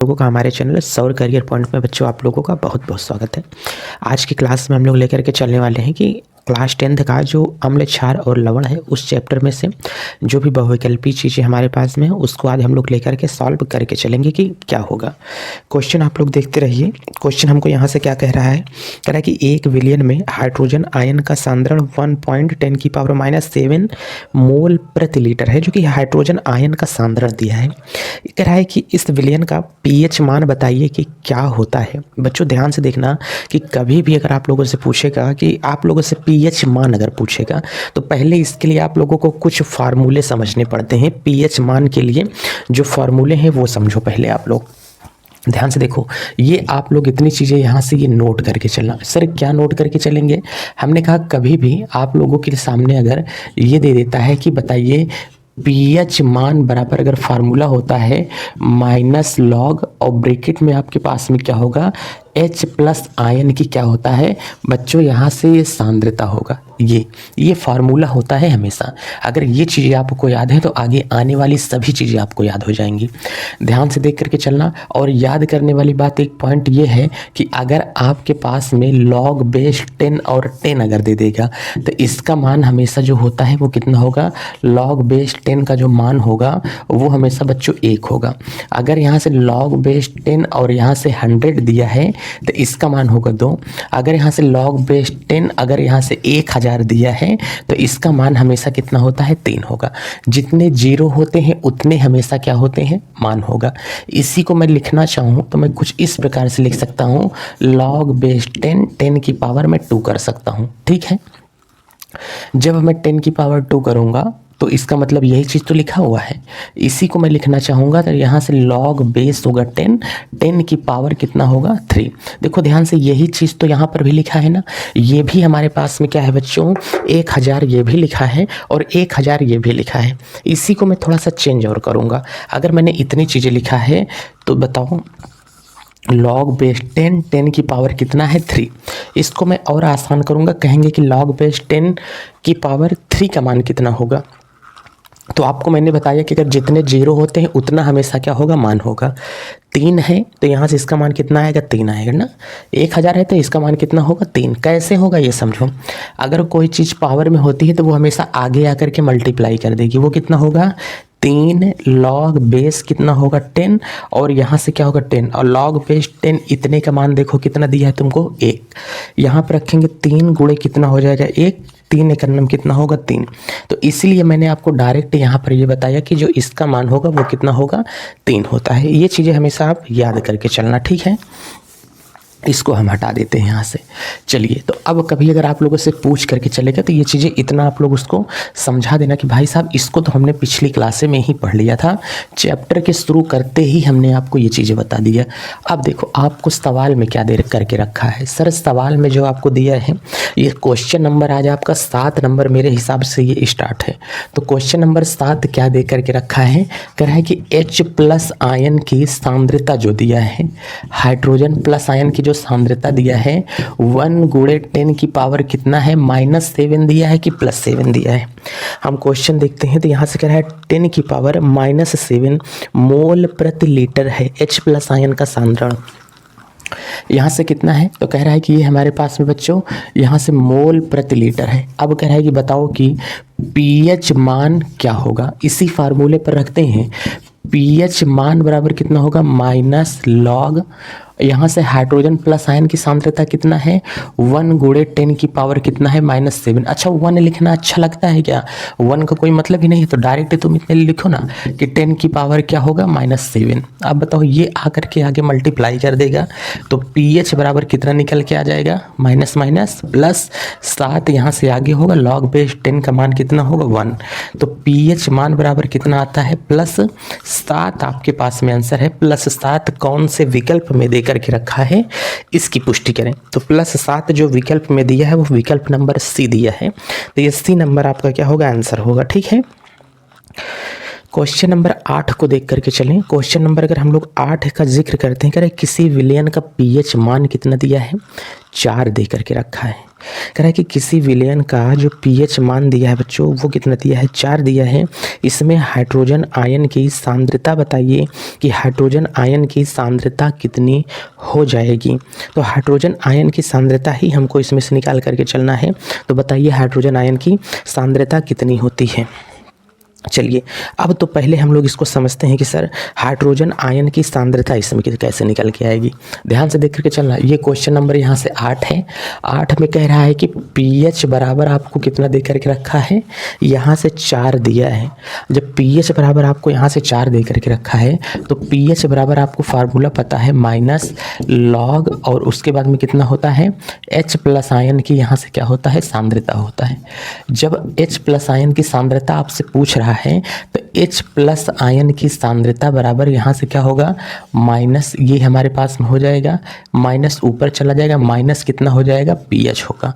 लोगों का हमारे चैनल सौर करियर पॉइंट में बच्चों आप लोगों का बहुत बहुत स्वागत है। आज की क्लास में हम लोग लेकर के चलने वाले हैं कि क्लास 10th का जो अम्ल क्षार और लवण है उस चैप्टर में से जो भी बहुविकल्पी चीज़ें हमारे पास में है उसको आज हम लोग लेकर के सॉल्व करके चलेंगे कि क्या होगा। क्वेश्चन आप लोग देखते रहिए। क्वेश्चन हमको यहाँ से क्या कह रहा है कि 1 विलियन में हाइड्रोजन आयन का सांद्रण 1.10⁻⁷ मोल प्रति लीटर है, जो कि हाइड्रोजन आयन का सांद्रण दिया है। कह रहा है कि इस विलियन का पीएच मान बताइए कि क्या होता है। बच्चों ध्यान से देखना कि कभी भी अगर आप लोगों से पूछेगा कि आप लोगों से पीएच मान अगर पूछेगा तो पहले इसके लिए आप लोगों को कुछ फार्मूले समझने पड़ते हैं। पीएच मान के लिए जो फार्मूले हैं वो समझो पहले आप लोग। ध्यान से देखो, ये आप लोग इतनी चीज़ें यहाँ से ये नोट करके चलना। सर क्या नोट करके चलेंगे? हमने कहा कभी भी आप लोगों के सामने अगर ये दे देता है कि बताइए पीएच मान बराबर अगर फार्मूला होता है माइनस लॉग और ब्रैकेट में आपके पास में क्या होगा H प्लस आयन की क्या होता है बच्चों, यहाँ से ये सांद्रता होगा। ये फार्मूला होता है हमेशा। अगर ये चीज़ें आपको याद है तो आगे आने वाली सभी चीज़ें आपको याद हो जाएंगी। ध्यान से देख करके चलना। और याद करने वाली बात एक पॉइंट ये है कि अगर आपके पास में log बेस 10 और 10 अगर दे देगा तो इसका मान हमेशा जो होता है वो कितना होगा, log बेस 10 का जो मान होगा वो हमेशा बच्चों 1 होगा। अगर यहाँ से log बेस 10 और यहाँ से 100 दिया है तो इसका मान होगा 2। अगर यहाँ से log बेस 10 अगर यहाँ से 1000 दिया है तो इसका मान हमेशा कितना होता है, 3 होगा। जितने जीरो होते हैं उतने हमेशा क्या होते हैं, मान होगा। इसी को मैं लिखना चाहूँ तो मैं कुछ इस प्रकार से लिख सकता हूँ, log बेस 10 की पावर में 2 कर सकता हूँ। ठीक है, जब मैं 10 की पावर 2 करूँगा तो इसका मतलब यही चीज़ तो लिखा हुआ है। इसी को मैं लिखना चाहूँगा तो यहाँ से log बेस होगा 10 की पावर कितना होगा 3। देखो ध्यान से, यही चीज़ तो यहाँ पर भी लिखा है ना। ये भी हमारे पास में क्या है बच्चों, 1000 ये भी लिखा है और 1000 ये भी लिखा है। इसी को मैं थोड़ा सा चेंज और करूँगा। अगर मैंने इतनी चीज़ें लिखा है तो बताओ log बेस 10 की पावर कितना है 3। इसको मैं और आसान करूँगा, कहेंगे कि log बेस 10 की पावर 3 का मान कितना होगा। तो आपको मैंने बताया कि अगर जितने जीरो होते हैं उतना हमेशा क्या होगा, मान होगा। 3 है तो यहाँ से इसका मान कितना आएगा, 3 आएगा ना। 1000 है तो इसका मान कितना होगा, 3। कैसे होगा ये समझो। अगर कोई चीज़ पावर में होती है तो वो हमेशा आगे आकर के मल्टीप्लाई कर देगी। वो कितना होगा, 3 log बेस कितना होगा 10 और यहाँ से क्या होगा 10 और log बेस 10 इतने का मान देखो कितना दिया है तुमको, 1। यहाँ पर रखेंगे 3 गुणे कितना हो जाएगा 1, 3 एक नंबर कितना होगा 3। तो इसलिए मैंने आपको डायरेक्ट यहाँ पर ये बताया कि जो इसका मान होगा वो कितना होगा, 3 होता है। ये चीज़ें हमेशा आप याद करके चलना। ठीक है, इसको हम हटा देते हैं यहाँ से। चलिए, तो अब कभी अगर आप लोगों से पूछ करके चलेगा तो ये चीज़ें इतना आप लोग उसको समझा देना कि भाई साहब इसको तो हमने पिछली क्लासे में ही पढ़ लिया था, चैप्टर के शुरू करते ही हमने आपको ये चीज़ें बता दिया। अब देखो आपको सवाल में क्या दे करके रखा है। सर सवाल में जो आपको दिया है ये क्वेश्चन नंबर आज आपका 7 नंबर मेरे हिसाब से ये स्टार्ट है। तो क्वेश्चन नंबर 7 क्या दे करके रखा है, कह रहा है कि H प्लस आयन की सांद्रता जो दिया है, हाइड्रोजन प्लस आयन की जो सांद्रता दिया है 1 गुणे 10 की पावर कितना है, -7 दिया है कि +7 दिया है। हम क्वेश्चन देखते हैं तो यहाँ से कह रहा है 10 की पावर -7 मोल प्रति लीटर है H प्लस आयन का सांद्रण। यहाँ से कितना है तो कह रहा है कि ये हमारे पास में बच्चों यहाँ से मोल प्रति लीटर है। अब कह रहा है कि बताओ कि पीएच मान क्या होगा। इसी फार्मूले पर रखते हैं, पीएच मान बराबर कितना होगा, माइनस लॉग यहाँ से हाइड्रोजन प्लस आयन की सांद्रता कितना है, 1 गुणे 10 की पावर कितना है, -7। अच्छा 1 लिखना अच्छा लगता है क्या, 1 का कोई मतलब ही नहीं है तो डायरेक्ट तुम इतने लिखो ना कि 10 की पावर क्या होगा, -7। अब बताओ ये आकर के आगे मल्टीप्लाई कर देगा तो पीएच बराबर कितना निकल के आ जाएगा, माइनस माइनस प्लस 7 यहाँ से आगे होगा, log बेस 10 का मान कितना होगा 1। तो पीएच मान बराबर कितना आता है, +7। आपके पास में आंसर है +7। कौन से विकल्प में देकर के रखा है इसकी पुष्टि करें। तो +7 जो विकल्प में दिया है वो विकल्प नंबर सी दिया है। तो ये सी नंबर आपका क्या होगा, आंसर होगा। ठीक है, क्वेश्चन नंबर 8 को देख करके चलें। क्वेश्चन नंबर अगर हम लोग 8 का जिक्र करते हैं, कह रहे किसी विलयन का पीएच मान कितना दिया है, 4 दे करके रखा है। कह रहा है कि किसी विलयन का जो पीएच मान दिया है बच्चों वो कितना दिया है, 4 दिया है। इसमें हाइड्रोजन आयन की सांद्रता बताइए कि हाइड्रोजन आयन की सांद्रता कितनी हो जाएगी। तो हाइड्रोजन आयन की सांद्रता ही हमको इसमें से निकाल करके चलना है। तो बताइए हाइड्रोजन आयन की सांद्रता कितनी होती है। चलिए अब तो पहले हम लोग इसको समझते हैं कि सर हाइड्रोजन आयन की सांद्रता इसमें कैसे निकल के आएगी। ध्यान से देख करके चलना। ये क्वेश्चन नंबर यहाँ से 8 है। 8 में कह रहा है कि पीएच बराबर आपको कितना दे करके रखा है, यहाँ से 4 दिया है। जब पीएच बराबर आपको यहाँ से 4 दे करके रखा है तो पीएच बराबर आपको फार्मूला पता है माइनस लॉग और उसके बाद में कितना होता है, H प्लस आयन की यहाँ से क्या होता है, सांद्रता होता है। जब H प्लस आयन की सांद्रता आपसे पूछ रहा है तो H प्लस आयन की सांद्रता बराबर यहाँ से क्या होगा, माइनस, ये हमारे पास में हो जाएगा, माइनस ऊपर चला जाएगा, माइनस कितना हो जाएगा, pH होगा।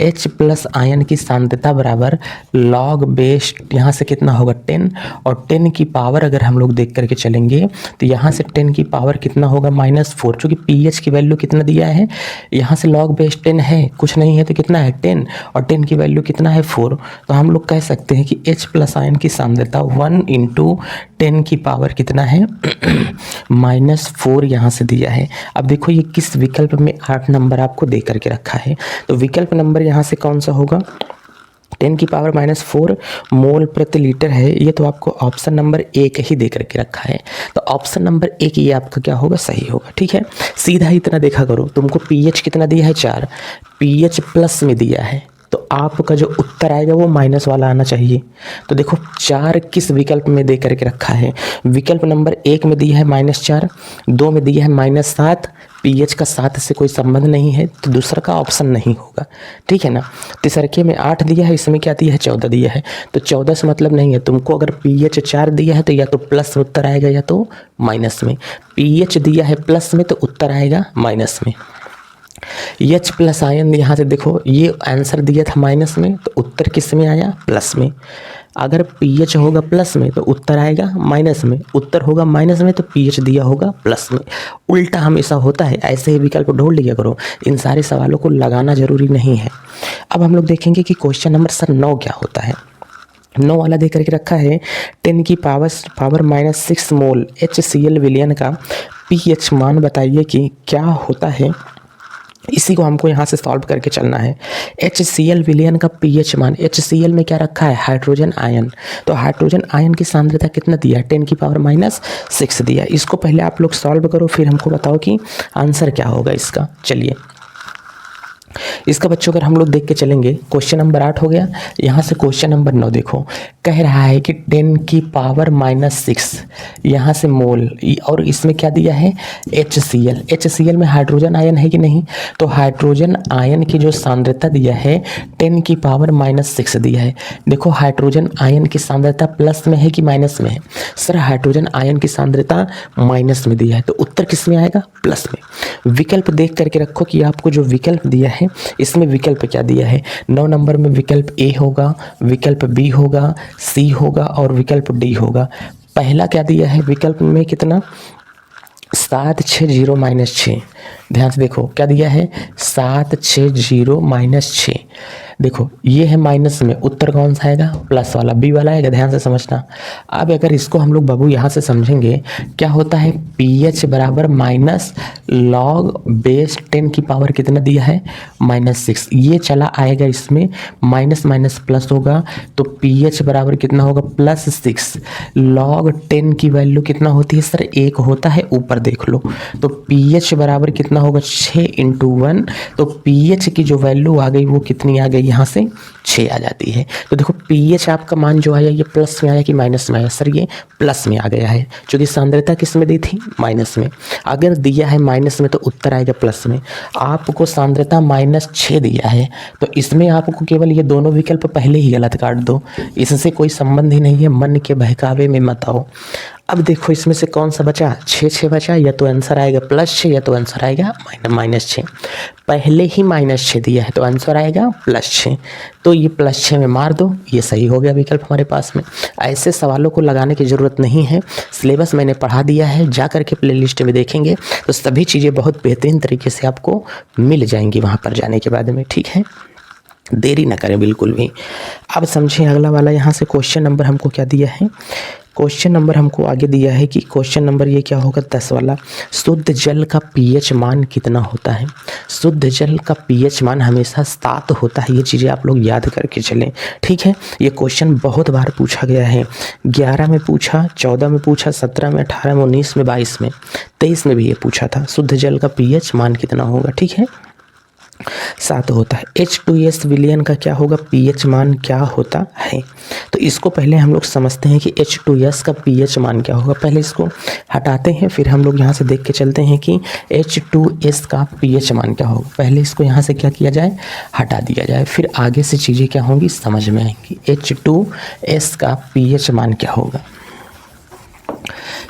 H प्लस आयन की सांद्रता बराबर लॉग बेस यहाँ से कितना होगा 10, और 10 की पावर अगर हम लोग देख करके चलेंगे तो यहाँ से 10 की पावर कितना होगा, -4। चूँकि pH की वैल्यू कितना दिया है, यहाँ से लॉग बेस 10 है, कुछ नहीं है तो कितना है 10, और 10 की वैल्यू कितना है 4। तो हम लोग कह सकते हैं कि H प्लस आयन की सांद्रता 1 × 10 की पावर कितना है -4 यहाँ से दिया है। अब देखो ये किस विकल्प में 8 नंबर आपको दे करके रखा है। तो विकल्प नंबर यहाँ से कौन सा होगा, 10 की पावर -4 मोल प्रति लीटर है। ये तो आपको ऑप्शन नंबर 1 ही दे करके रखा है। तो ऑप्शन नंबर 1 ये आपका क्या होगा, सही होगा। ठीक है, सीधा इतना देखा करो। तुमको पीएच कितना दिया है, 4, पीएच प्लस में दिया है तो आपका जो उत्तर आएगा वो माइनस वाला आना चाहिए। तो देखो 4 किस विकल्प में दे करके रखा है, विकल्प नंबर 1 में दिया है -4, 2 में दिया है -7, पीएच का 7 से कोई संबंध नहीं है तो दूसरा का ऑप्शन नहीं होगा। ठीक है ना। तीसरके में 8 दिया है, इसमें क्या दिया है, 14 दिया है। तो 14 से मतलब नहीं है। तुमको अगर पीएच 4 दिया है तो या तो प्लस में उत्तर आएगा या तो माइनस में। पीएच दिया है प्लस में तो उत्तर आएगा माइनस में। H प्लस आयन यहाँ से देखो ये आंसर दिया था माइनस में तो उत्तर किस में आया, प्लस में। अगर pH होगा प्लस में तो उत्तर आएगा माइनस में, उत्तर होगा माइनस में तो pH दिया होगा प्लस में। उल्टा हमेशा होता है, ऐसे ही विकल्प ढूंढ लिया करो। इन सारे सवालों को लगाना जरूरी नहीं है। अब हम लोग देखेंगे कि क्वेश्चन नंबर सर 9 क्या होता है। 9 वाला दे करके रखा है 10 की पावर -6 मोल HCl विलयन का pH मान बताइए कि क्या होता है। इसी को हमको यहाँ से सॉल्व करके चलना है। HCl विलयन का pH मान, HCl में क्या रखा है, हाइड्रोजन आयन। तो हाइड्रोजन आयन की सांद्रता कितना दिया है, 10 की पावर -6 दिया। इसको पहले आप लोग सॉल्व करो, फिर हमको बताओ कि आंसर क्या होगा इसका। चलिए इसका बच्चों अगर हम लोग देख के चलेंगे, क्वेश्चन नंबर 8 हो गया। यहाँ से क्वेश्चन नंबर 9 देखो, कह रहा है कि 10 की पावर -6 यहाँ से मोल, और इसमें क्या दिया है, HCl। HCl में हाइड्रोजन आयन है कि नहीं, तो हाइड्रोजन आयन की जो सांद्रता दिया है 10 की पावर -6 दिया है। देखो हाइड्रोजन आयन की सांद्रता प्लस में है कि माइनस में है, सर हाइड्रोजन आयन की सांद्रता माइनस में दिया है तो उत्तर किस में आएगा, प्लस में। विकल्प देख करके रखो कि आपको जो विकल्प दिया है इसमें विकल्प क्या दिया है। 9 नंबर में विकल्प ए होगा, विकल्प बी होगा, सी होगा और विकल्प डी होगा। पहला क्या दिया है विकल्प में, कितना, 760 -6। ध्यान से देखो क्या दिया है, 760 -6। देखो ये है माइनस में, उत्तर कौन सा आएगा, प्लस वाला, बी वाला आएगा। ध्यान से समझना। अब अगर इसको हम लोग बाबू यहाँ से समझेंगे, क्या होता है, pH बराबर माइनस लॉग बेस 10 की पावर कितना दिया है, -6। ये चला आएगा इसमें, माइनस माइनस प्लस होगा तो pH बराबर कितना होगा, +6। लॉग 10 की वैल्यू कितना होती है सर, 1 होता है, ऊपर देख लो। तो pH बराबर कितना होगा, 6 × 1। तो pH की जो वैल्यू आ गई वो कितनी आ गई, यहाँ से 6 आ जाती है। तो देखो pH आपका मान जो आया ये प्लस में आया कि माइनस में आया, सर ये प्लस में आ गया है, क्योंकि सांद्रता किस में दी थी, माइनस में। अगर दिया है माइनस में तो उत्तर आएगा प्लस में। आपको सांद्रता -6 दिया है तो इसमें आपको केवल ये दोनों विकल्प पहले ही गलत काट दो, इससे कोई संबंध ही नहीं है, मन के बहकावे में मत आओ। अब देखो इसमें से कौन सा बचा, 6 बचा, या तो आंसर आएगा +6 या तो आंसर आएगा -6। पहले ही -6 दिया है तो आंसर आएगा +6, तो ये +6 में मार दो, ये सही हो गया विकल्प हमारे पास में। ऐसे सवालों को लगाने की ज़रूरत नहीं है, सिलेबस मैंने पढ़ा दिया है, जा करके प्लेलिस्ट में देखेंगे तो सभी चीज़ें बहुत बेहतरीन तरीके से आपको मिल जाएंगी वहाँ पर जाने के बाद में। ठीक है, देरी ना करें बिल्कुल भी। अब समझें अगला वाला, यहाँ से क्वेश्चन नंबर हमको क्या दिया है, क्वेश्चन नंबर हमको आगे दिया है कि क्वेश्चन नंबर ये क्या होगा, 10 वाला, शुद्ध जल का पीएच मान कितना होता है। शुद्ध जल का पीएच मान हमेशा 7 होता है, ये चीज़ें आप लोग याद करके चलें। ठीक है, ये क्वेश्चन बहुत बार पूछा गया है, 11 में पूछा, 14 में पूछा, 17 में, 18 में, 19 में, 22 में, 23 में भी ये पूछा था, शुद्ध जल का पीएच मान कितना होगा। ठीक है, 7 होता है। H2S विलयन का क्या होगा, पीएच मान क्या होता है। तो इसको पहले हम लोग समझते हैं कि H2S का पीएच मान क्या होगा। पहले इसको हटाते हैं, फिर हम लोग यहाँ से देख के चलते हैं कि H2S का पीएच मान क्या होगा। पहले इसको यहाँ से क्या किया जाए, हटा दिया जाए, फिर आगे से चीज़ें क्या होंगी समझ में आएंगी। H2S का पीएच मान क्या होगा।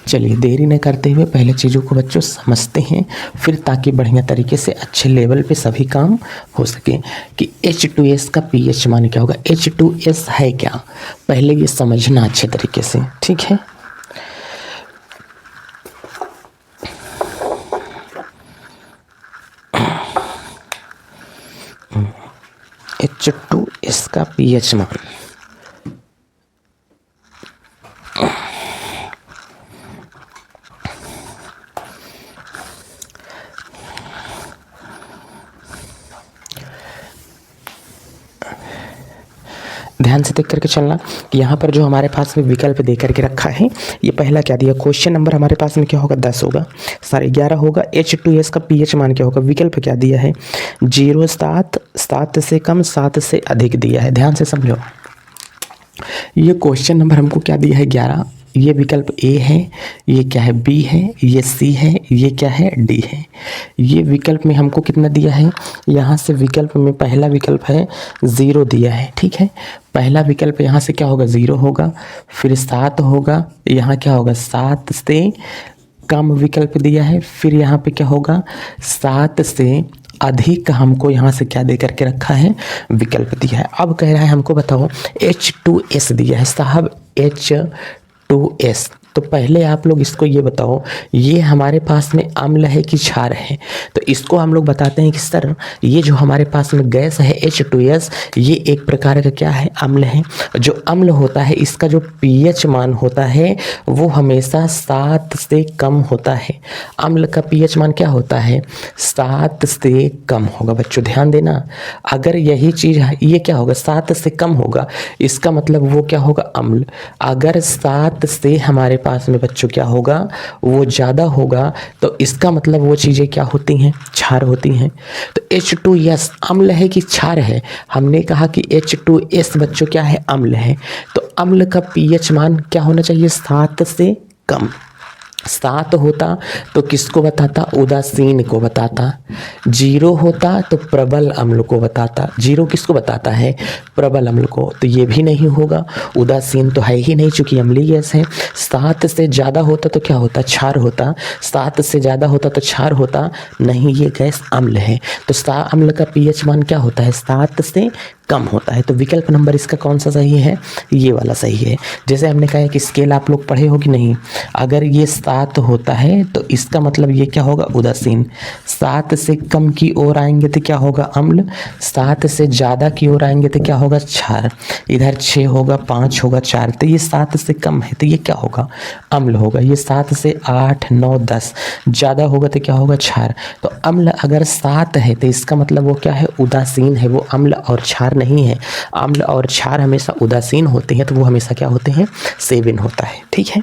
चलिए देरी न करते हुए पहले चीज़ों को बच्चों समझते हैं, फिर ताकि बढ़िया तरीके से अच्छे लेवल पे सभी काम हो सके कि H2S का पीएच मान क्या होगा। H2S है क्या, पहले ये समझना अच्छे तरीके से। ठीक है, H2S का पीएच मान, ध्यान से देख करके चलना कि यहाँ पर जो हमारे पास में विकल्प दे करके रखा है, ये पहला क्या दिया, क्वेश्चन नंबर हमारे पास में क्या होगा, 10 होगा, 11.5 होगा। H2S का पीएच मान क्या होगा, विकल्प क्या दिया है, 0, 7, 7 से कम, 7 से अधिक दिया है। ध्यान से समझो, ये क्वेश्चन नंबर हमको क्या दिया है, 11, ये विकल्प ए है, ये क्या है, बी है, ये सी है, ये क्या है, डी है। ये विकल्प में हमको कितना दिया है, यहाँ से विकल्प में पहला विकल्प है 0 दिया है। ठीक है, पहला विकल्प यहाँ से क्या होगा, 0 होगा, फिर 7 होगा, यहाँ क्या होगा, 7 से कम विकल्प दिया है, फिर यहाँ पे क्या होगा, 7 से अधिक हमको यहाँ से क्या दे करके रखा है, विकल्प दिया है। अब कह रहा है हमको बताओ H2S दिया है साहब, H2S, तो पहले आप लोग इसको ये बताओ, ये हमारे पास में अम्ल है कि क्षार है। तो इसको हम लोग बताते हैं कि सर ये जो हमारे पास में गैस है H2S, ये एक प्रकार का क्या है, अम्ल है। जो अम्ल होता है इसका जो पीएच मान होता है वो हमेशा 7 से कम होता है। अम्ल का पीएच मान क्या होता है, 7 से कम होगा। बच्चों ध्यान देना, अगर यही चीज़ ये क्या होगा, 7 से कम होगा, इसका मतलब वो क्या होगा, अम्ल। अगर 7 से हमारे पास में बच्चों क्या होगा, वो ज़्यादा होगा, तो इसका मतलब वो चीज़ें क्या होती हैं, क्षार होती हैं। तो H2S अम्ल है कि क्षार है, हमने कहा कि H2S बच्चों क्या है, अम्ल है। तो अम्ल का पीएच मान क्या होना चाहिए, 7 से कम। 7 होता तो किसको बताता, उदासीन को बताता। 0 होता तो प्रबल अम्ल को बताता। 0 किसको बताता है, प्रबल अम्ल को। तो ये भी नहीं होगा, उदासीन तो है ही नहीं चूंकि अम्लीय गैस है। 7 से ज़्यादा होता तो क्या होता, क्षार होता। 7 से ज़्यादा होता तो क्षार होता, नहीं ये गैस अम्ल है। तो अम्ल का पीएच मान क्या होता है, 7 से कम होता है। तो विकल्प नंबर इसका कौन सा सही है, ये वाला सही है। जैसे हमने कहा है कि स्केल आप लोग पढ़े हो कि नहीं, अगर ये 7 होता है तो इसका मतलब ये क्या होगा, उदासीन। 7 से कम की ओर आएंगे तो क्या होगा, अम्ल। 7 से ज़्यादा की ओर आएंगे तो क्या होगा, क्षार। इधर 6 होगा, 5 होगा, 4, तो ये 7 से कम है तो ये क्या होगा, अम्ल होगा। ये 7 से 8, 9, 10 ज़्यादा होगा तो क्या होगा, क्षार। तो अम्ल अगर 7 है तो इसका मतलब वो क्या है, उदासीन है, वो अम्ल और क्षार नहीं है। अम्ल और क्षार हमेशा उदासीन होते हैं, तो वो हमेशा क्या होते हैं, सेवन होता है। ठीक है,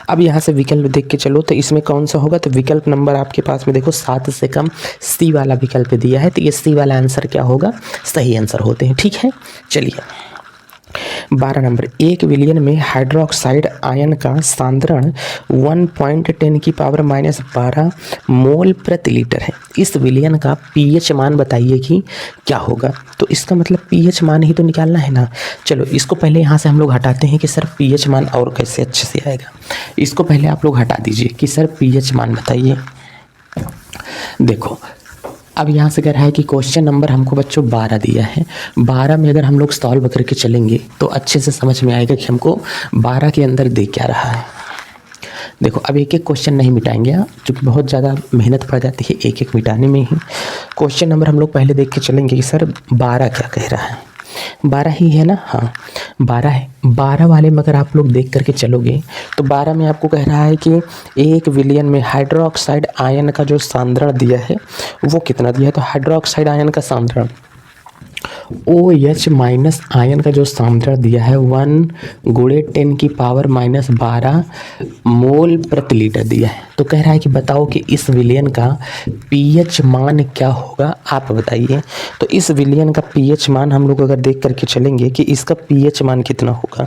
अब यहाँ से विकल्प देख के चलो तो इसमें कौन सा होगा, तो विकल्प नंबर आपके पास में देखो 7 से कम, सी वाला विकल्प दिया है, तो ये सी वाला आंसर क्या होगा, सही आंसर होते हैं। ठीक है, चलिए 12 नंबर, 1 विलियन में हाइड्रोक्साइड आयन का सांद्रण 1.10 की पावर -12 मोल प्रति लीटर है। इस विलियन का पीएच मान बताइए कि क्या होगा। तो इसका मतलब पीएच मान ही तो निकालना है ना। चलो इसको पहले यहाँ से हम लोग हटाते हैं कि सर पीएच मान और कैसे अच्छे से आएगा। इसको पहले आप लोग हटा दीजिए कि सर पीएच मान बताइए। देखो अब यहाँ से कह रहा है कि क्वेश्चन नंबर हमको बच्चों 12 दिया है। 12 में अगर हम लोग सॉल्व करके चलेंगे तो अच्छे से समझ में आएगा कि हमको 12 के अंदर दे क्या रहा है। देखो अब एक एक क्वेश्चन नहीं मिटाएंगे क्योंकि बहुत ज़्यादा मेहनत पड़ जाती है एक एक मिटाने में ही। क्वेश्चन नंबर हम लोग पहले देख के चलेंगे कि सर 12 क्या कह रहा है। 12 ही है ना, हाँ 12 है। 12 वाले में अगर आप लोग देख करके चलोगे तो 12 में आपको कह रहा है कि 1 विलियन में हाइड्रोक्साइड आयन का जो सांद्रण दिया है वो कितना दिया है। तो हाइड्रोक्साइड आयन का सांद्रण OH माइनस आयन का जो सांद्रण दिया है 1 × 10 की पावर -12 मोल प्रति लीटर दिया है। तो कह रहा है कि बताओ कि इस विलियन का पीएच मान क्या होगा, आप बताइए। तो इस विलियन का पीएच मान हम लोग अगर देख करके चलेंगे कि इसका पीएच मान कितना होगा,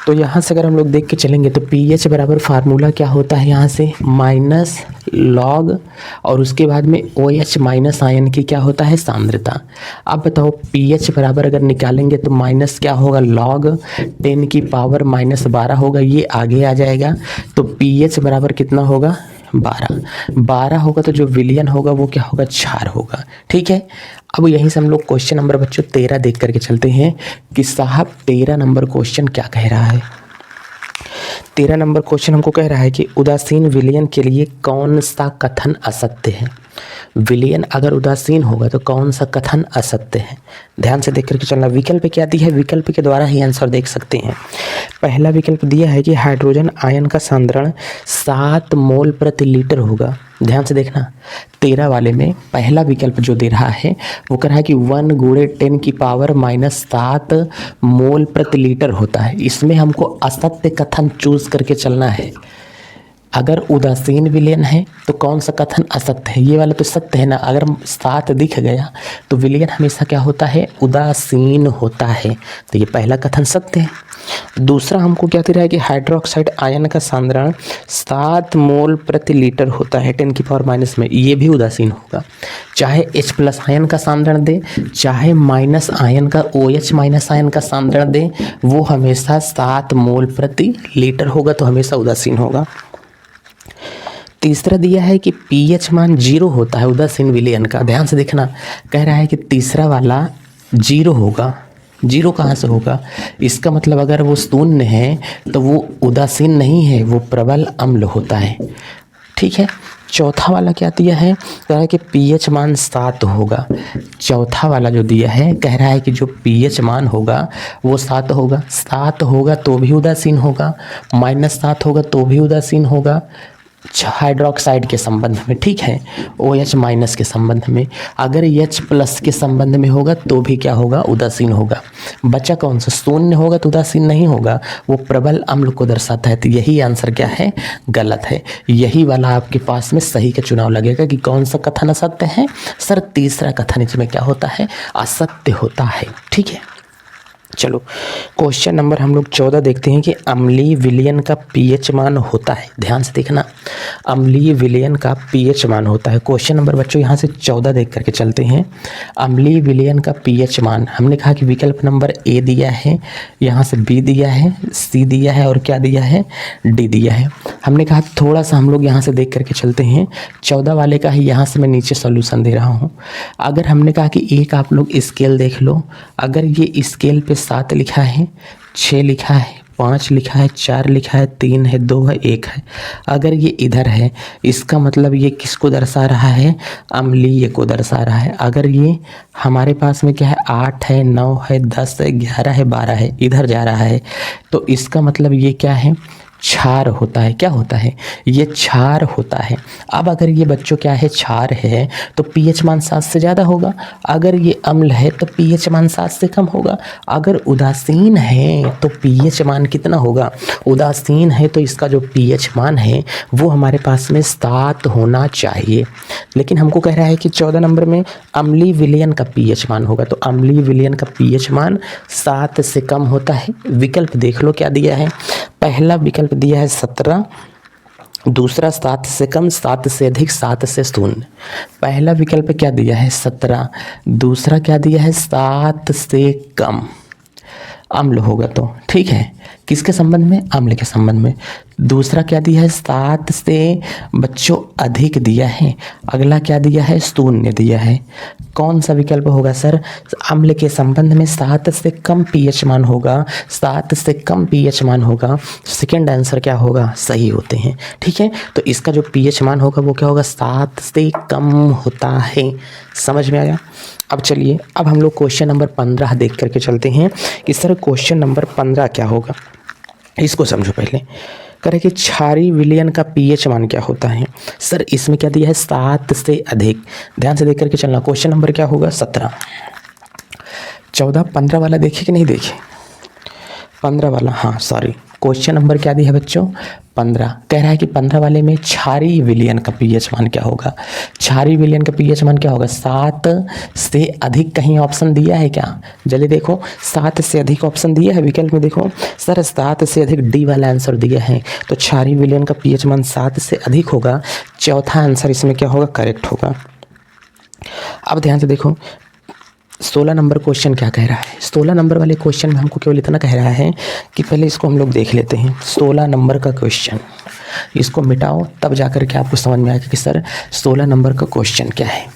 तो यहाँ से अगर हम लोग देख के चलेंगे तो पीएच बराबर फार्मूला क्या होता है, यहाँ से माइनस लॉग और उसके बाद में OH माइनस आयन की क्या होता है सांद्रता। अब बताओ पीएच बराबर अगर निकालेंगे तो माइनस क्या होगा, लॉग 10 की पावर -12 होगा, ये आगे आ जाएगा। तो पीएच बराबर कितना होगा 12 होगा। तो जो विलियन होगा वो क्या होगा 4 होगा। ठीक है, अब यहीं से हम लोग क्वेश्चन नंबर बच्चों 13 देख करके चलते हैं कि साहब 13 नंबर क्वेश्चन क्या कह रहा है। 13 नंबर क्वेश्चन हमको कह रहा है कि उदासीन विलियन के लिए कौन सा कथन असत्य है। विलियन अगर उदासीन होगा तो कौन सा कथन असत्य है, ध्यान से देख करके चलना। विकल्प क्या दिया है, विकल्प के द्वारा ही आंसर देख सकते हैं। पहला विकल्प दिया है कि हाइड्रोजन आयन का सांद्रण 7 मोल प्रति लीटर होगा। ध्यान से देखना 13 वाले में पहला विकल्प जो दे रहा है वो कह रहा है कि 1 × 10 की पावर -7 मोल प्रति लीटर होता है। इसमें हमको असत्य कथन चूज करके चलना है। अगर उदासीन विलियन है तो कौन सा कथन असत्य है, ये वाला तो सत्य है ना। अगर 7 दिख गया तो विलियन हमेशा क्या होता है, उदासीन होता है। तो ये पहला कथन सत्य है। दूसरा हमको क्या दे रहा है कि हाइड्रोक्साइड आयन का सांद्रण 7 मोल प्रति लीटर होता है 10 की पावर माइनस में, ये भी उदासीन होगा। चाहे H+ आयन का सांद्रण दे, चाहे माइनस आयन का OH माइनस आयन का सांद्रण दे, वो हमेशा 7 मोल प्रति लीटर होगा, तो हमेशा उदासीन होगा। तीसरा दिया है कि पीएच मान 0 होता है उदासीन विलियन का। ध्यान से देखना, कह रहा है कि तीसरा वाला 0 होगा। 0 कहाँ से होगा, इसका मतलब अगर वो शून्य है तो वो उदासीन नहीं है, वो प्रबल अम्ल होता है। ठीक है, चौथा वाला क्या दिया है, कह रहा है कि पीएच मान 7 होगा। चौथा वाला जो दिया है कह रहा है कि जो पीएच मान होगा वो 7 होगा। 7 होगा तो भी उदासीन होगा, -7 होगा तो भी उदासीन होगा हाइड्रोक्साइड के संबंध में। ठीक है, OH माइनस के संबंध में। अगर H+ के संबंध में होगा तो भी क्या होगा, उदासीन होगा। बचा कौन सा, शून्य होगा तो उदासीन नहीं होगा, वो प्रबल अम्ल को दर्शाता है। तो यही आंसर क्या है, गलत है। यही वाला आपके पास में सही का चुनाव लगेगा कि कौन सा कथन असत्य है। सर तीसरा कथन इसमें क्या होता है, असत्य होता है। ठीक है, चलो क्वेश्चन नंबर हम लोग 14 देखते हैं कि अम्लीय विलयन का पीएच मान होता है। ध्यान से देखना, अम्लीय विलयन का पीएच मान होता है। क्वेश्चन नंबर बच्चों यहाँ से 14 देख करके चलते हैं। अम्लीय विलयन का पीएच मान, हमने कहा कि विकल्प नंबर ए दिया है, यहाँ से बी दिया है, सी दिया है और क्या दिया है, डी दिया है। हमने कहा थोड़ा सा हम लोग यहाँ से देख करके चलते हैं। 14 वाले का ही यहाँ से मैं नीचे सॉल्यूशन दे रहा हूँ। अगर हमने कहा कि एक आप लोग स्केल देख लो, अगर ये स्केल पे 7 लिखा है, 6 लिखा है, 5 लिखा है, 4 लिखा है, 3 है, 2 है, 1 है, अगर ये इधर है इसका मतलब ये किसको दर्शा रहा है, अम्लीय को दर्शा रहा है। अगर ये हमारे पास में क्या है, 8 है, 9 है, 10 है, 11 है, 12 है, इधर जा रहा है, तो इसका मतलब ये क्या है, क्षार होता है। क्या होता है? ये क्षार होता है। अब अगर ये बच्चों क्या है, क्षार है, तो पीएच मान 7 से ज़्यादा होगा। अगर ये अम्ल है तो पीएच मान 7 से कम होगा। अगर उदासीन है तो पीएच मान कितना होगा? उदासीन है तो इसका जो पीएच मान है वो हमारे पास में 7 होना चाहिए। लेकिन हमको कह रहा है कि 14 नंबर में अम्लीय विलयन का पीएच मान होगा, तो अम्लीय विलयन का पीएच मान 7 से कम होता है। विकल्प देख लो क्या दिया है। पहला विकल्प दिया है 17, दूसरा 7 से कम, 7 से अधिक, 7 से शून्य। पहला विकल्प क्या दिया है? 17, दूसरा क्या दिया है? 7 से कम। अम्ल होगा तो ठीक है, किसके संबंध में? अम्ल के संबंध में। दूसरा क्या दिया है? 7 से बच्चों अधिक दिया है। अगला क्या दिया है? शून्य दिया है। कौन सा विकल्प होगा सर? अम्ल के संबंध में 7 से कम पीएच मान होगा, 7 से कम पीएच मान होगा। सेकेंड आंसर क्या होगा? सही होते हैं। ठीक है, तो इसका जो पीएच मान होगा वो क्या होगा? 7 से कम होता है। समझ में आया? अब चलिए, अब हम लोग क्वेश्चन नंबर 15 देख करके चलते हैं कि सर क्वेश्चन नंबर 15 क्या होगा। इसको समझो पहले। कह रहे कि क्षारीय विलयन का पीएच मान क्या होता है। सर इसमें क्या दिया है? 7 से अधिक। ध्यान से देख करके चलना। क्वेश्चन नंबर क्या होगा? 17। 14, 15 वाला देखे कि नहीं देखे? 15 वाला, हाँ सॉरी, क्वेश्चन नंबर क्या दिया है बच्चों? 15। कह रहा है कि 15 वाले में क्षारीय विलयन का पीएच मान क्या होगा। क्षारीय विलयन का पीएच मान क्या होगा? 7 से अधिक कहीं ऑप्शन दिया है क्या? जल्दी देखो, 7 से अधिक ऑप्शन दिया है विकल्प में। देखो सर 7 से अधिक डी वाला आंसर दिया है, तो क्षारीय विलयन का पीएच मान 7 से अधिक होगा। चौथा आंसर इसमें क्या होगा? करेक्ट होगा। अब ध्यान से देखो 16 नंबर क्वेश्चन क्या कह रहा है। 16 नंबर वाले क्वेश्चन में हमको केवल इतना कह रहा है कि पहले इसको हम लोग देख लेते हैं। 16 नंबर का क्वेश्चन, इसको मिटाओ तब जाकर के आपको समझ में आएगा कि सर 16 नंबर का क्वेश्चन क्या है।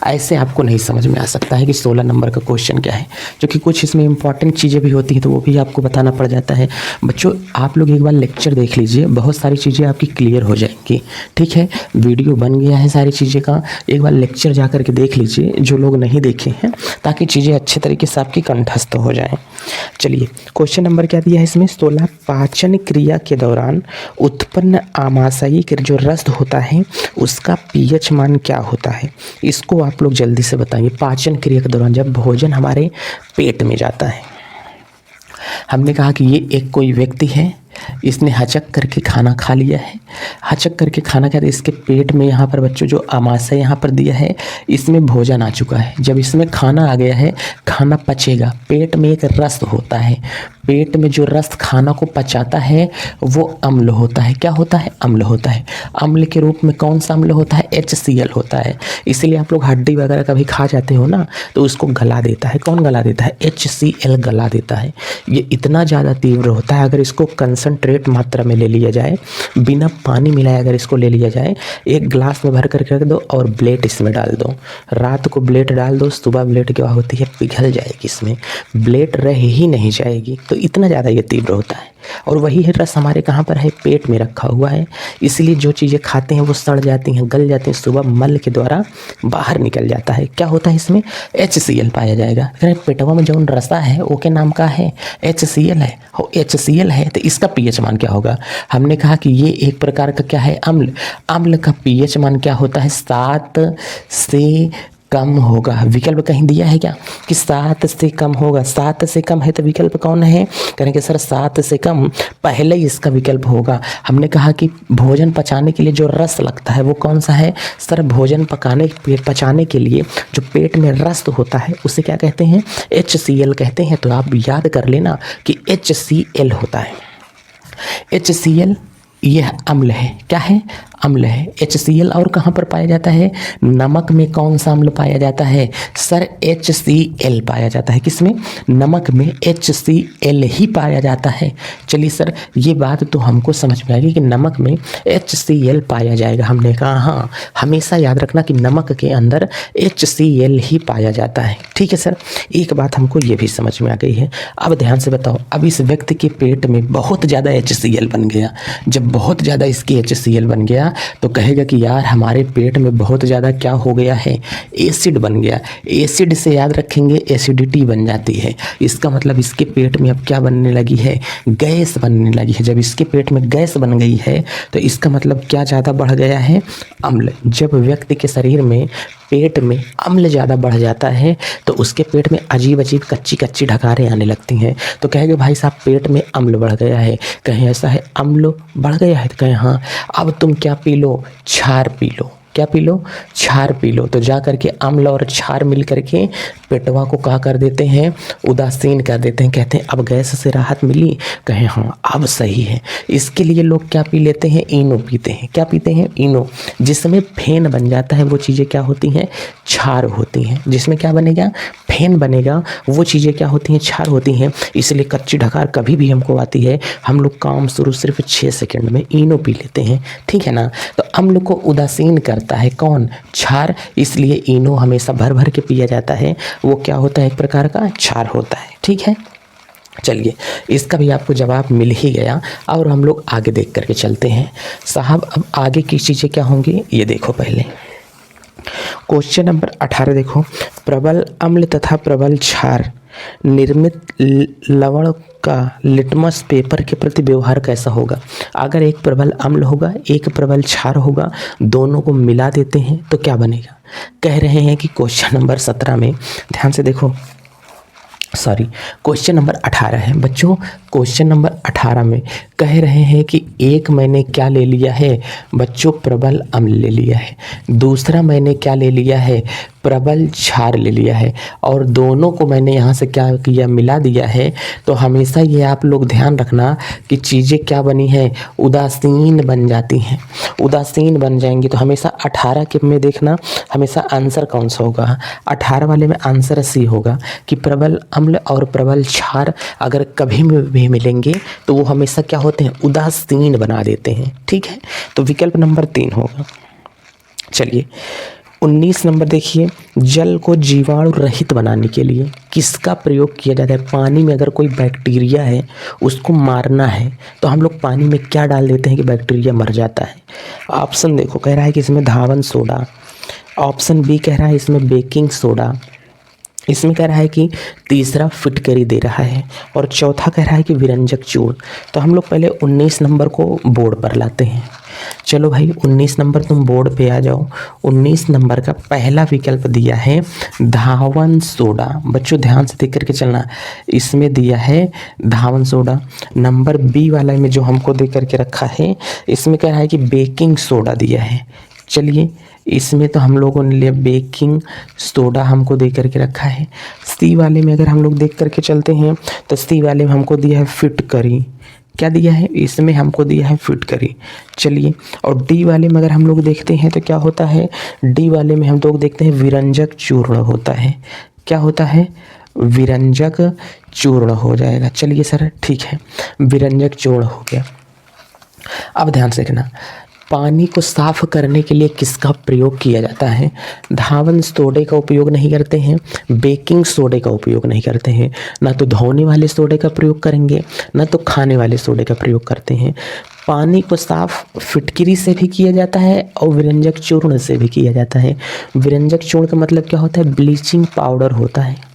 ऐसे आपको नहीं समझ में आ सकता है कि 16 नंबर का क्वेश्चन क्या है, क्योंकि कुछ इसमें इंपॉर्टेंट चीज़ें भी होती हैं तो वो भी आपको बताना पड़ जाता है। बच्चों आप लोग एक बार लेक्चर देख लीजिए, बहुत सारी चीज़ें आपकी क्लियर हो जाएंगी। ठीक है, वीडियो बन गया है सारी चीज़ें का, एक बार लेक्चर जा कर के देख लीजिए जो लोग नहीं देखे हैं, ताकि चीज़ें अच्छे तरीके से आपकी कंठस्थ हो जाएँ। चलिए क्वेश्चन नंबर क्या दिया है इसमें? 16, पाचन क्रिया के दौरान उत्पन्न आमाशयी का जो रस होता है उसका पीएच मान क्या होता है। इसको आप लोग जल्दी से बताइए। पाचन क्रिया के दौरान जब भोजन हमारे पेट में जाता है, हमने कहा कि ये एक कोई व्यक्ति है, इसने हचक करके खाना खा लिया है। हचक करके खाना खाया, इसके पेट में यहाँ पर बच्चों जो आमाशय यहाँ पर दिया है इसमें भोजन आ चुका है। जब इसमें खाना आ गया है, खाना पचेगा। पेट में एक रस होता है, पेट में जो रस खाना को पचाता है वो अम्ल होता है। क्या होता है? अम्ल होता है। अम्ल के रूप में कौन सा अम्ल होता है? HCl होता है। इसीलिए आप लोग हड्डी वगैरह कभी खा जाते हो ना, तो उसको गला देता है। कौन गला देता है? HCl गला देता है। ये इतना ज़्यादा तीव्र होता है, अगर इसको कंसंट्रेट मात्रा में ले लिया जाए, बिना पानी मिलाए अगर इसको ले लिया जाए, एक ग्लास में भर करके रख दो और ब्लेड इसमें डाल दो। रात को ब्लेड डाल दो, सुबह ब्लेड क्या होती है? पिघल जाएगी, इसमें ब्लेड रह ही नहीं जाएगी। तो इतना ज़्यादा ये तीव्र होता है। और वही रस हमारे कहाँ पर है? पेट में रखा हुआ है। इसलिए जो चीज़ें खाते हैं वो सड़ जाती हैं, गल जाती हैं, सुबह मल के द्वारा बाहर निकल जाता है। क्या होता है इसमें? HCl पाया जाएगा। पेटवा में जो रसा है वो के नाम का है? HCl है। हो HCl है तो इसका पीएच मान क्या होगा? हमने कहा कि ये एक प्रकार का क्या है? अम्ल। अम्ल का पीएच मान क्या होता है? 7 से कम होगा। विकल्प कहीं दिया है क्या कि 7 से कम होगा? 7 से कम है तो विकल्प कौन है? कहेंगे सर 7 से कम, पहले ही इसका विकल्प होगा। हमने कहा कि भोजन पचाने के लिए जो रस लगता है वो कौन सा है? सर भोजन पचाने के लिए जो पेट में रस होता है उसे क्या कहते हैं? HCl कहते हैं। तो आप याद कर लेना कि HCl होता है। HCl यह अम्ल है। क्या है? अम्ल है। HCl और कहाँ पर पाया जाता है? नमक में कौन सा अम्ल पाया जाता है? सर HCl पाया जाता है। किसमें? नमक में HCl ही पाया जाता है। चलिए सर ये बात तो हमको समझ में आएगी कि नमक में HCl पाया जाएगा। हमने कहा हाँ, हमेशा याद रखना कि नमक के अंदर HCl ही पाया जाता है। ठीक है सर, एक बात हमको ये भी समझ में आ गई है। अब ध्यान से बताओ, अब इस व्यक्ति के पेट में बहुत ज़्यादा HCl बन गया। जब बहुत ज़्यादा इसकी HCl बन गया गया तो कहेगा कि यार हमारे पेट में बहुत ज़्यादा क्या हो गया है, एसिड बन गया। एसिड से याद रखेंगे एसिडिटी बन जाती है। इसका मतलब इसके पेट में अब क्या बनने लगी है, गैस बनने लगी है। जब इसके पेट में गैस बन गई है तो इसका मतलब क्या ज़्यादा बढ़ गया है, अम्ल। जब व्यक्ति के शरीर में पेट में अम्ल ज़्यादा बढ़ जाता है तो उसके पेट में अजीब अजीब कच्ची कच्ची ढकारें आने लगती हैं। तो कहेंगे भाई साहब पेट में अम्ल बढ़ गया है, कहीं ऐसा है अम्ल बढ़ गया है, तो कहें हाँ अब तुम क्या पी लो, क्षार पी लो। क्या पी लो, क्षार पी लो। तो जा करके अम्ल और क्षार मिल करके पेटवा को क्या कर देते हैं, उदासीन कर देते हैं। कहते हैं अब गैस से राहत मिली, कहें हाँ अब सही है। इसके लिए लोग क्या पी लेते हैं, इनो पीते हैं। क्या पीते हैं, इनो। जिसमें फेन बन जाता है वो चीज़ें क्या होती हैं, क्षार होती हैं। जिसमें क्या बनेगा, फेन बनेगा, वो चीज़ें क्या होती हैं, क्षार होती हैं। इसलिए कच्ची ढकार कभी भी हमको आती है, हम लोग काम शुरू सिर्फ 6 सेकंड में इनो पी लेते हैं, ठीक है ना। तो अम्ल को उदासीन करता है कौन, क्षार। इसलिए इनो हमेशा भर भर के पिया जाता है। वो क्या होता है, एक प्रकार का क्षार होता है, ठीक है। चलिए इसका भी आपको जवाब मिल ही गया और हम लोग आगे देख करके चलते हैं। साहब अब आगे की चीज़ें क्या होंगी ये देखो। पहले क्वेश्चन नंबर 18 देखो, प्रबल अम्ल तथा प्रबल क्षार निर्मित लवण का लिटमस पेपर के प्रति व्यवहार कैसा होगा। अगर एक प्रबल अम्ल होगा, एक प्रबल क्षार होगा, दोनों को मिला देते हैं तो क्या बनेगा। कह रहे हैं कि क्वेश्चन नंबर 17 में ध्यान से देखो, सॉरी क्वेश्चन नंबर 18 है बच्चों। क्वेश्चन नंबर 18 में कह रहे हैं कि एक मैंने क्या ले लिया है बच्चों, प्रबल अम्ल ले लिया है। दूसरा मैंने क्या ले लिया है, प्रबल क्षार ले लिया है। और दोनों को मैंने यहाँ से क्या किया, मिला दिया है। तो हमेशा ये आप लोग ध्यान रखना कि चीज़ें क्या बनी हैं, उदासीन बन जाती हैं। उदासीन बन जाएंगी तो हमेशा 18 के में देखना हमेशा आंसर कौन सा होगा, 18 वाले में आंसर सी होगा कि प्रबल अम्ल और प्रबल क्षार अगर कभी भी मिलेंगे तो वो हमेशा क्या होते हैं, उदासीन बना देते हैं, ठीक है। तो विकल्प नंबर 3 होगा। चलिए 19 नंबर देखिए, जल को जीवाणु रहित बनाने के लिए किसका प्रयोग किया जाता है। पानी में अगर कोई बैक्टीरिया है उसको मारना है तो हम लोग पानी में क्या डाल देते हैं कि बैक्टीरिया मर जाता है। ऑप्शन देखो, कह रहा है कि इसमें धावन सोडा, ऑप्शन बी कह रहा है इसमें बेकिंग सोडा, इसमें कह रहा है कि तीसरा फिटकरी दे रहा है और चौथा कह रहा है कि विरंजक चूर्ण। तो हम लोग पहले 19 नंबर को बोर्ड पर लाते हैं। चलो भाई 19 नंबर तुम बोर्ड पे आ जाओ। 19 नंबर का पहला विकल्प दिया है धावन सोडा। बच्चों ध्यान से देख करके चलना, इसमें दिया है धावन सोडा। नंबर बी वाला में जो हमको दे करके रखा है इसमें कह रहा है कि बेकिंग सोडा दिया है। चलिए इसमें तो हम लोगों ने लिया बेकिंग सोडा हमको दे करके रखा है। सी वाले में अगर हम लोग देख करके चलते हैं तो सी वाले में हमको दिया है फिटकरी। क्या दिया है, इसमें हमको दिया है फिटकरी। चलिए और डी वाले में अगर हम लोग देखते हैं तो क्या होता है, डी वाले में हम लोग देखते हैं विरंजक चूर्ण होता है। क्या होता है, विरंजक चूर्ण हो जाएगा। चलिए सर ठीक है, विरंजक चूर्ण हो गया। अब ध्यान से देखना, पानी को साफ करने के लिए किसका प्रयोग किया जाता है। धावन सोडे का उपयोग नहीं करते हैं, बेकिंग सोडे का उपयोग नहीं करते हैं, ना तो धोने वाले सोडे का प्रयोग करेंगे ना तो खाने वाले सोडे का प्रयोग करते हैं। पानी को साफ फिटकिरी से भी किया जाता है और विरंजक चूर्ण से भी किया जाता है। विरंजक चूर्ण का मतलब क्या होता है, ब्लीचिंग पाउडर होता है।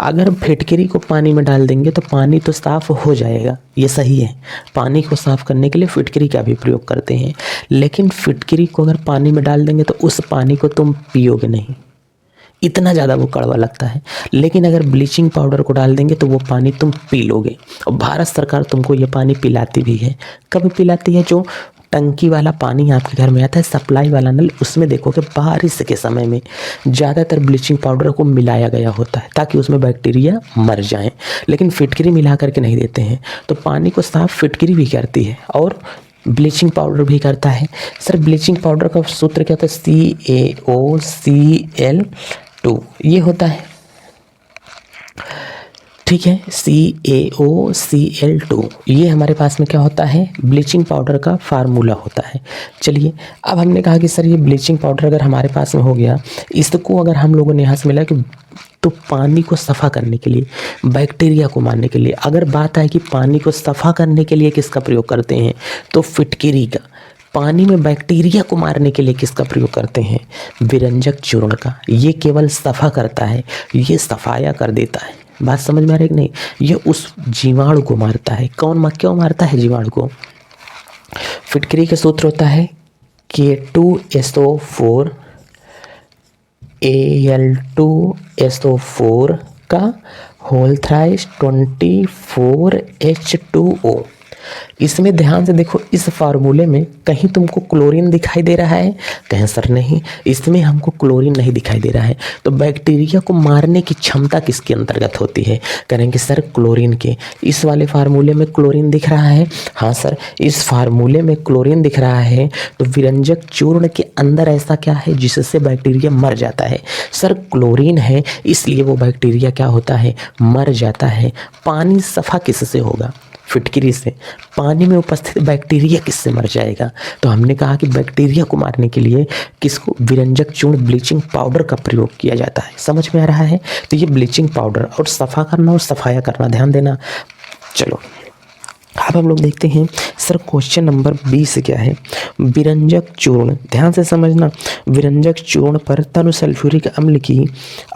अगर फिटकरी को पानी में डाल देंगे तो पानी तो साफ हो जाएगा, ये सही है। पानी को साफ करने के लिए फिटकरी का भी प्रयोग करते हैं, लेकिन फिटकरी को अगर पानी में डाल देंगे तो उस पानी को तुम पियोगे नहीं, इतना ज़्यादा वो कड़वा लगता है। लेकिन अगर ब्लीचिंग पाउडर को डाल देंगे तो वो पानी तुम पी लोगे। और भारत सरकार तुमको ये पानी पिलाती भी है। कब पिलाती है, जो टंकी वाला पानी आपके घर में आता है, सप्लाई वाला नल, उसमें देखो कि बारिश के समय में ज़्यादातर ब्लीचिंग पाउडर को मिलाया गया होता है ताकि उसमें बैक्टीरिया मर जाएं। लेकिन फिटकरी मिला करके नहीं देते हैं। तो पानी को साफ फिटकरी भी करती है और ब्लीचिंग पाउडर भी करता है। सर ब्लीचिंग पाउडर का सूत्र क्या होता है, CaOCl2 ये होता है, ठीक है। CaOCl2 ये हमारे पास में क्या होता है, ब्लीचिंग पाउडर का फार्मूला होता है। चलिए अब हमने कहा कि सर ये ब्लीचिंग पाउडर अगर हमारे पास में हो गया, इसको अगर हम लोगों ने यहाँ से मिला कि तो पानी को सफ़ा करने के लिए, बैक्टीरिया को मारने के लिए, अगर बात आए कि पानी को सफ़ा करने के लिए किसका प्रयोग करते हैं तो फिटकरी का। पानी में बैक्टीरिया को मारने के लिए किसका प्रयोग करते हैं? विरंजक चूर्ण का। ये केवल सफा करता है, ये सफाया कर देता है। बात समझ में आ रही है कि नहीं? ये उस जीवाणु को मारता है। क्यों मारता है जीवाणु को? फिटकरी का सूत्र होता है K2SO4 Al2SO4 का होल थ्राइस 24H2O। इसमें ध्यान से देखो, इस फार्मूले में कहीं तुमको क्लोरीन दिखाई दे रहा है? कहें सर नहीं, इसमें हमको क्लोरीन नहीं दिखाई दे रहा है। तो बैक्टीरिया को मारने की क्षमता किसके अंतर्गत होती है? करेंगे सर क्लोरीन के। इस वाले फार्मूले में क्लोरीन दिख रहा है? हाँ सर, इस फार्मूले में क्लोरीन दिख रहा है। तो विरंजक चूर्ण के अंदर ऐसा क्या है जिससे बैक्टीरिया मर जाता है? सर क्लोरीन है, इसलिए वो बैक्टीरिया क्या होता है? मर जाता है। पानी सफा किससे होगा? फिटकरी से। पानी में उपस्थित बैक्टीरिया किससे मर जाएगा? तो हमने कहा कि बैक्टीरिया को मारने के लिए किसको? विरंजक चूर्ण, ब्लीचिंग पाउडर का प्रयोग किया जाता है। समझ में आ रहा है? तो ये ब्लीचिंग पाउडर और सफा करना और सफाया करना, ध्यान देना। चलो अब हम लोग देखते हैं सर क्वेश्चन नंबर 20 क्या है। विरंजक चूर्ण, ध्यान से समझना। विरंजक चूर्ण पर तनु सल्फ्यूरिक अम्ल की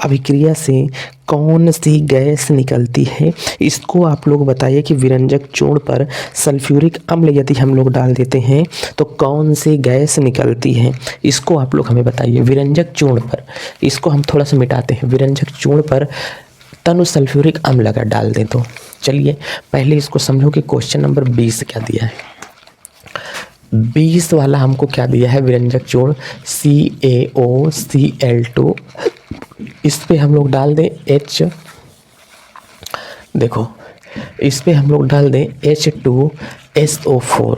अभिक्रिया से कौन सी गैस निकलती है? इसको आप लोग बताइए कि विरंजक चूर्ण पर सल्फ्यूरिक अम्ल यदि हम लोग डाल देते हैं तो कौन सी गैस निकलती है? इसको आप लोग हमें बताइए। विरंजक चूर्ण पर, इसको हम थोड़ा सा मिटाते हैं। विरंजक चूर्ण पर तनु सल्फ्यूरिक अम्ल अगर डाल दें तो चलिए पहले इसको समझो कि क्वेश्चन नंबर 20 क्या दिया है। 20 वाला हमको क्या दिया है? विरंजक चूर्ण CaOCl2, इस पे हम लोग डाल दें H, देखो इस पे हम लोग डाल दें H2SO4।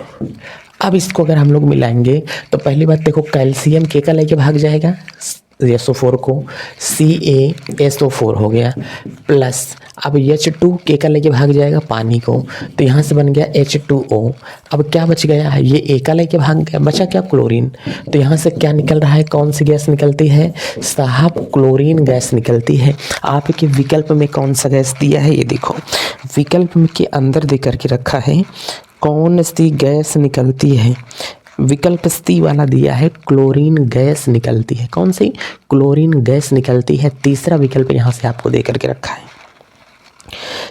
अब इसको अगर हम लोग मिलाएंगे तो पहली बात देखो, कैल्शियम के का लेके भाग जाएगा SO4 को, CaSO4 हो गया, प्लस अब H2 के का लेके भाग जाएगा पानी को, तो यहाँ से बन गया H2O। अब क्या बच गया है? ये ए का लेके भाग गया, बचा क्या? क्लोरीन। तो यहाँ से क्या निकल रहा है? कौन सी गैस निकलती है साहब? क्लोरीन गैस निकलती है। आपके विकल्प में कौन सा गैस दिया है? ये देखो विकल्प में के अंदर दे करके रखा है कौन सी गैस निकलती है। विकल्प सी वाला दिया है क्लोरीन गैस निकलती है। कौन सी? क्लोरीन गैस निकलती है। तीसरा विकल्प यहाँ से आपको दे करके रखा है।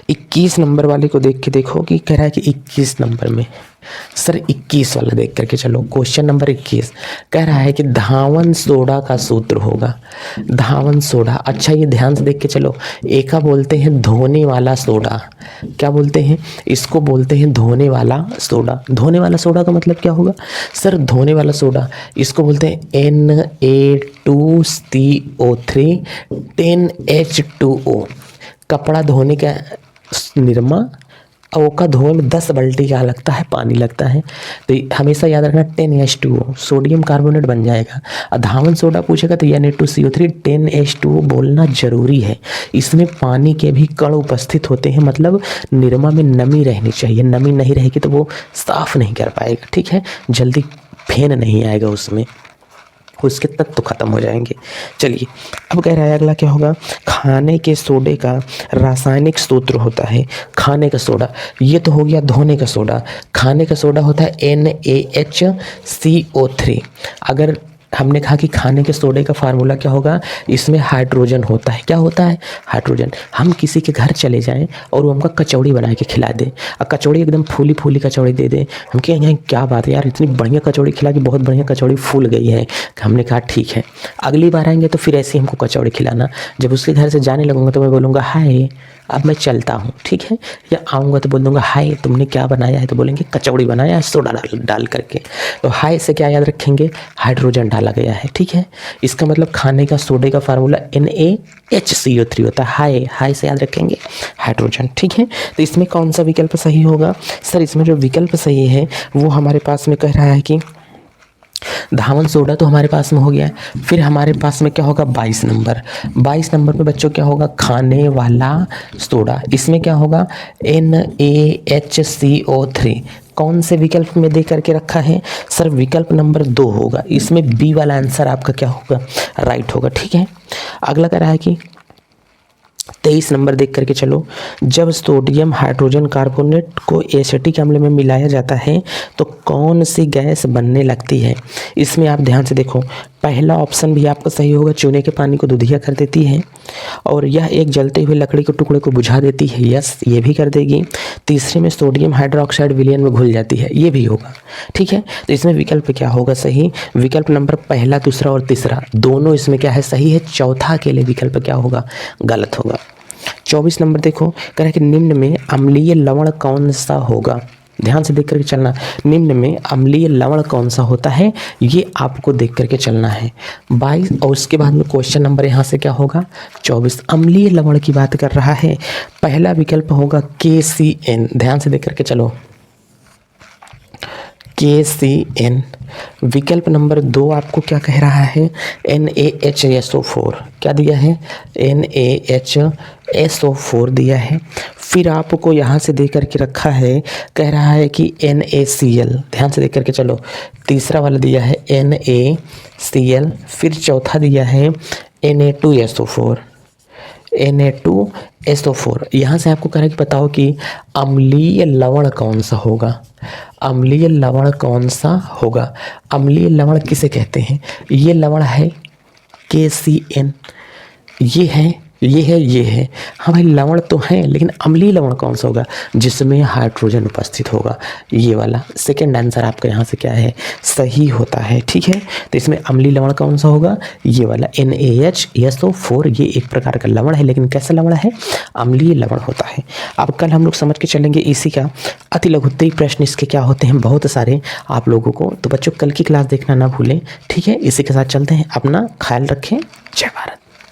21 नंबर वाले को देख के देखो कि कह रहा है कि 21 नंबर में, सर 21 वाला देख करके चलो। क्वेश्चन नंबर 21 कह रहा है कि धावन सोडा का सूत्र होगा। धावन सोडा, अच्छा ये ध्यान से देख के चलो। एक का बोलते हैं धोने वाला सोडा। क्या बोलते हैं? इसको बोलते हैं धोने वाला सोडा। धोने वाला सोडा का मतलब क्या होगा? सर धोने वाला सोडा इसको बोलते हैं Na2CO3 10H2O। कपड़ा धोने का निरमा, और का धोए में 10 बाल्टी क्या लगता है? पानी लगता है। तो हमेशा याद रखना 10H2O सोडियम कार्बोनेट बन जाएगा। और धावन सोडा पूछेगा तो Na2CO3 10H2O बोलना जरूरी है। इसमें पानी के भी कण उपस्थित होते हैं, मतलब निरमा में नमी रहनी चाहिए। नमी नहीं रहेगी तो वो साफ नहीं कर पाएगा, ठीक है, जल्दी फेन नहीं आएगा उसमें, उसके तत्व खत्म हो जाएंगे। चलिए अब कह रहा है अगला क्या होगा। खाने के सोडे का रासायनिक सूत्र होता है। खाने का सोडा, ये तो हो गया धोने का सोडा। खाने का सोडा होता है NaHCO3। अगर हमने कहा कि खाने के सोडे का फार्मूला क्या होगा, इसमें हाइड्रोजन होता है। क्या होता है? हाइड्रोजन। हम किसी के घर चले जाएं और वो हमको कचौड़ी बना के खिला दे, और कचौड़ी एकदम फूली फूली कचौड़ी दे दे, हम कहेंगे क्या बात है यार, इतनी बढ़िया कचौड़ी खिला के, बहुत बढ़िया कचौड़ी फूल गई है। हमने कहा ठीक है, अगली बार आएंगे तो फिर ऐसे ही हमको कचौड़ी खिलाना। जब उसके घर से जाने लगूंगा तो मैं बोलूँगा हाय अब मैं चलता हूँ, ठीक है, या आऊँगा तो बोल दूँगा हाय तुमने क्या बनाया है, तो बोलेंगे कचौड़ी बनाया है सोडा डाल करके। तो हाय से क्या याद रखेंगे? हाइड्रोजन डाला गया है, ठीक है। इसका मतलब खाने का सोडे का फार्मूला NaHCO3 होता है। हाय से याद रखेंगे हाइड्रोजन, ठीक है। तो इसमें कौन सा विकल्प सही होगा? सर इसमें जो विकल्प सही है वो हमारे पास में कह रहा है कि धावन सोडा तो हमारे पास में हो गया है। फिर हमारे पास में क्या होगा? 22 नंबर। 22 नंबर पे बच्चों क्या होगा? खाने वाला सोडा। इसमें क्या होगा? NaHCO3। कौन से विकल्प में दे करके रखा है? सर विकल्प नंबर 2 होगा। इसमें बी वाला आंसर आपका क्या होगा? राइट होगा, ठीक है। अगला कह रहा है कि 23 नंबर देख करके चलो। जब सोडियम हाइड्रोजन कार्बोनेट को एसिटिक अम्ल में मिलाया जाता है तो कौन सी गैस बनने लगती है? इसमें आप ध्यान से देखो, पहला ऑप्शन भी आपका सही होगा, चूने के पानी को दूधिया कर देती है और यह एक जलते हुए लकड़ी के टुकड़े को बुझा देती है, यस ये भी कर देगी। तीसरे में सोडियम हाइड्रोक्साइड विलयन में घुल जाती है, ये भी होगा। ठीक है, तो इसमें विकल्प क्या होगा सही? विकल्प नंबर पहला, दूसरा और तीसरा दोनों इसमें क्या है सही है। चौथा के लिए विकल्प क्या होगा? गलत होगा। 24 नंबर देखो, कह रहा है कि निम्न में अम्लीय लवण कौन सा होगा? ध्यान से देख करके चलना, निम्न में अम्लीय लवण कौन सा होता है ये आपको देख करके चलना है। 22 और उसके बाद में क्वेश्चन नंबर यहाँ से क्या होगा? 24 अम्लीय लवण की बात कर रहा है। पहला विकल्प होगा KCN, ध्यान से देख करके चलो, KCN। विकल्प नंबर 2 आपको क्या कह रहा है? NaHSO4, क्या दिया है? NaHSO4 दिया है। फिर आपको यहाँ से दे करके रखा है, कह रहा है कि NaCl, ध्यान से देख करके चलो, तीसरा वाला दिया है NaCl, फिर चौथा दिया है Na2SO4, Na2SO4। यहाँ से आपको कह रहा है कि बताओ कि अम्लीय लवण कौन सा होगा? अम्लीय लवण कौन सा होगा? अम्लीय लवण किसे कहते हैं? ये लवण है KCN, ये है, ये है, ये है। हाँ भाई लवण तो है, लेकिन अम्लीय लवण कौन सा होगा? जिसमें हाइड्रोजन उपस्थित होगा, ये वाला। सेकंड आंसर आपका यहाँ से क्या है? सही होता है। ठीक है, तो इसमें अम्लीय लवण कौन सा होगा? ये वाला NaHSO4। ये एक प्रकार का लवण है, लेकिन कैसा लवण है? अम्लीय लवण होता है। अब कल हम लोग समझ के चलेंगे इसी का अति लघुत्तरी प्रश्न, इसके क्या होते हैं बहुत सारे आप लोगों को। तो बच्चों कल की क्लास देखना ना भूलें। ठीक है, इसी के साथ चलते हैं, अपना ख्याल रखें। जय भारत।